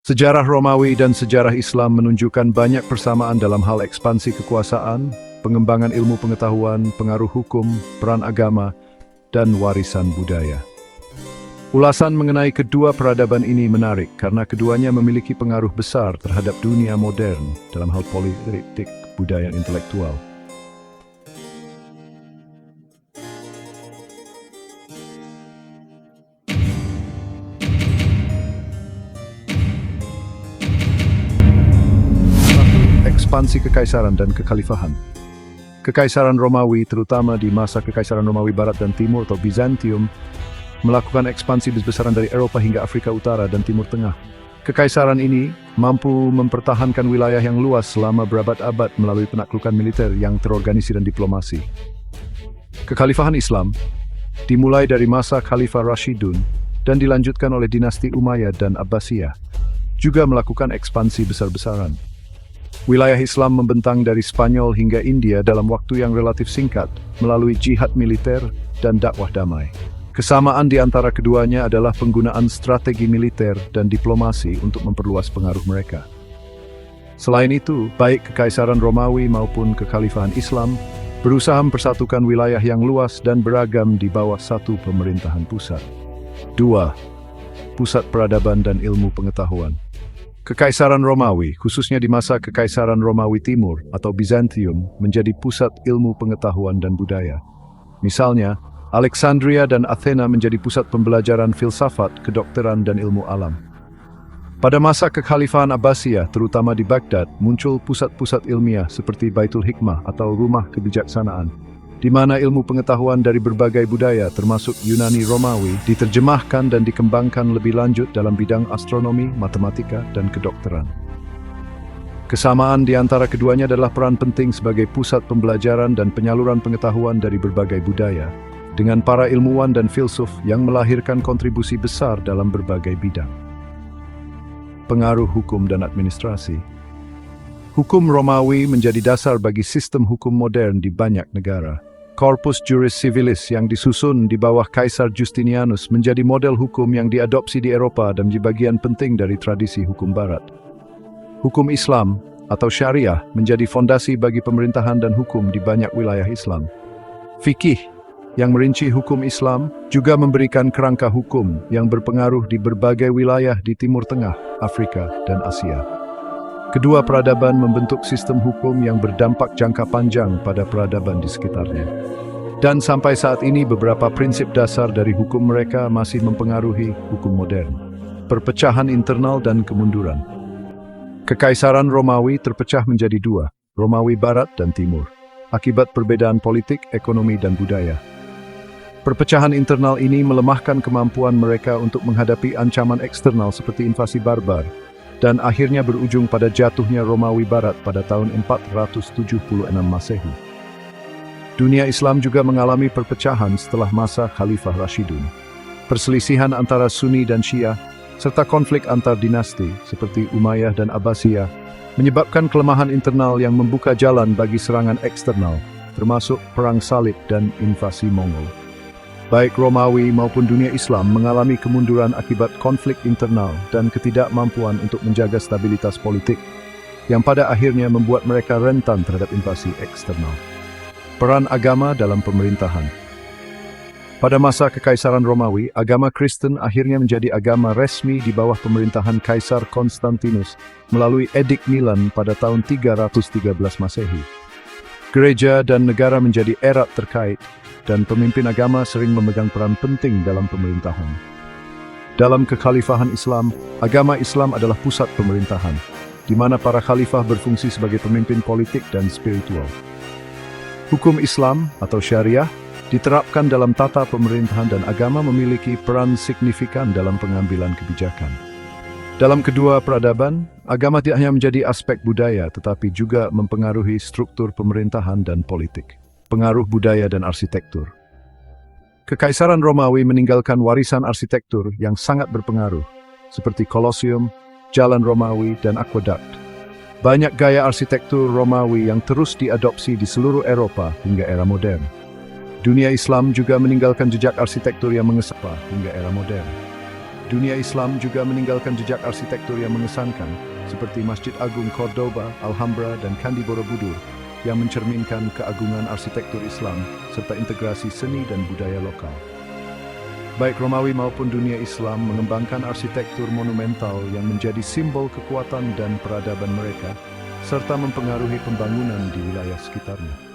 Sejarah Romawi dan sejarah Islam menunjukkan banyak persamaan dalam hal ekspansi kekuasaan, pengembangan ilmu pengetahuan, pengaruh hukum, peran agama, dan warisan budaya. Ulasan mengenai kedua peradaban ini menarik karena keduanya memiliki pengaruh besar terhadap dunia modern dalam hal politik, budaya, dan intelektual. Ekspansi kekaisaran dan kekhalifahan. Kekaisaran Romawi, terutama di masa Kekaisaran Romawi Barat dan Timur atau Bizantium, melakukan ekspansi besar-besaran dari Eropa hingga Afrika Utara dan Timur Tengah. Kekaisaran ini mampu mempertahankan wilayah yang luas selama berabad-abad melalui penaklukan militer yang terorganisir dan diplomasi. Kekhalifahan Islam dimulai dari masa Khalifah Rashidun dan dilanjutkan oleh dinasti Umayyad dan Abbasiyah, juga melakukan ekspansi besar-besaran. Wilayah Islam membentang dari Spanyol hingga India dalam waktu yang relatif singkat melalui jihad militer dan dakwah damai. Kesamaan di antara keduanya adalah penggunaan strategi militer dan diplomasi untuk memperluas pengaruh mereka. Selain itu, baik Kekaisaran Romawi maupun Kekhalifahan Islam berusaha mempersatukan wilayah yang luas dan beragam di bawah satu pemerintahan pusat. 2. Pusat peradaban dan ilmu pengetahuan. Kekaisaran Romawi, khususnya di masa Kekaisaran Romawi Timur atau Bizantium, menjadi pusat ilmu pengetahuan dan budaya. Misalnya, Alexandria dan Athena menjadi pusat pembelajaran filsafat, kedokteran, dan ilmu alam. Pada masa Kekhalifahan Abbasiyah, terutama di Baghdad, muncul pusat-pusat ilmiah seperti Baitul Hikmah atau Rumah Kebijaksanaan, di mana ilmu pengetahuan dari berbagai budaya, termasuk Yunani Romawi, diterjemahkan dan dikembangkan lebih lanjut dalam bidang astronomi, matematika, dan kedokteran. Kesamaan di antara keduanya adalah peran penting sebagai pusat pembelajaran dan penyaluran pengetahuan dari berbagai budaya, dengan para ilmuwan dan filsuf yang melahirkan kontribusi besar dalam berbagai bidang. Pengaruh hukum dan administrasi. Hukum Romawi menjadi dasar bagi sistem hukum modern di banyak negara. Corpus Juris Civilis yang disusun di bawah Kaisar Justinianus menjadi model hukum yang diadopsi di Eropa dan menjadi bagian penting dari tradisi hukum Barat. Hukum Islam atau Syariah menjadi fondasi bagi pemerintahan dan hukum di banyak wilayah Islam. Fikih yang merinci hukum Islam juga memberikan kerangka hukum yang berpengaruh di berbagai wilayah di Timur Tengah, Afrika, dan Asia. Kedua peradaban membentuk sistem hukum yang berdampak jangka panjang pada peradaban di sekitarnya. Dan sampai saat ini beberapa prinsip dasar dari hukum mereka masih mempengaruhi hukum modern. Perpecahan internal dan kemunduran. Kekaisaran Romawi terpecah menjadi dua, Romawi Barat dan Timur, akibat perbedaan politik, ekonomi, dan budaya. Perpecahan internal ini melemahkan kemampuan mereka untuk menghadapi ancaman eksternal seperti invasi barbar, dan akhirnya berujung pada jatuhnya Romawi Barat pada tahun 476 Masehi. Dunia Islam juga mengalami perpecahan setelah masa Khalifah Rashidun. Perselisihan antara Sunni dan Syiah, serta konflik antar dinasti seperti Umayyah dan Abbasiyah, menyebabkan kelemahan internal yang membuka jalan bagi serangan eksternal, termasuk Perang Salib dan invasi Mongol. Baik Romawi maupun dunia Islam mengalami kemunduran akibat konflik internal dan ketidakmampuan untuk menjaga stabilitas politik, yang pada akhirnya membuat mereka rentan terhadap invasi eksternal. Peran agama dalam pemerintahan. Pada masa Kekaisaran Romawi, agama Kristen akhirnya menjadi agama resmi di bawah pemerintahan Kaisar Konstantinus melalui Edik Milan pada tahun 313 Masehi. Gereja dan negara menjadi erat terkait, dan pemimpin agama sering memegang peran penting dalam pemerintahan. Dalam kekhalifahan Islam, agama Islam adalah pusat pemerintahan, di mana para khalifah berfungsi sebagai pemimpin politik dan spiritual. Hukum Islam atau Syariah diterapkan dalam tata pemerintahan dan agama memiliki peran signifikan dalam pengambilan kebijakan. Dalam kedua peradaban, agama tidak hanya menjadi aspek budaya, tetapi juga mempengaruhi struktur pemerintahan dan politik. Pengaruh budaya dan arsitektur. Kekaisaran Romawi meninggalkan warisan arsitektur yang sangat berpengaruh, seperti Kolosium, Jalan Romawi, dan Aqueduct. Banyak gaya arsitektur Romawi yang terus diadopsi di seluruh Eropa hingga era modern. Dunia Islam juga meninggalkan jejak arsitektur yang mengesapa hingga era modern. Dunia Islam juga meninggalkan jejak arsitektur yang mengesankan, seperti Masjid Agung Cordoba, Alhambra, dan Candi Borobudur, yang mencerminkan keagungan arsitektur Islam serta integrasi seni dan budaya lokal. Baik Romawi maupun dunia Islam mengembangkan arsitektur monumental yang menjadi simbol kekuatan dan peradaban mereka, serta mempengaruhi pembangunan di wilayah sekitarnya.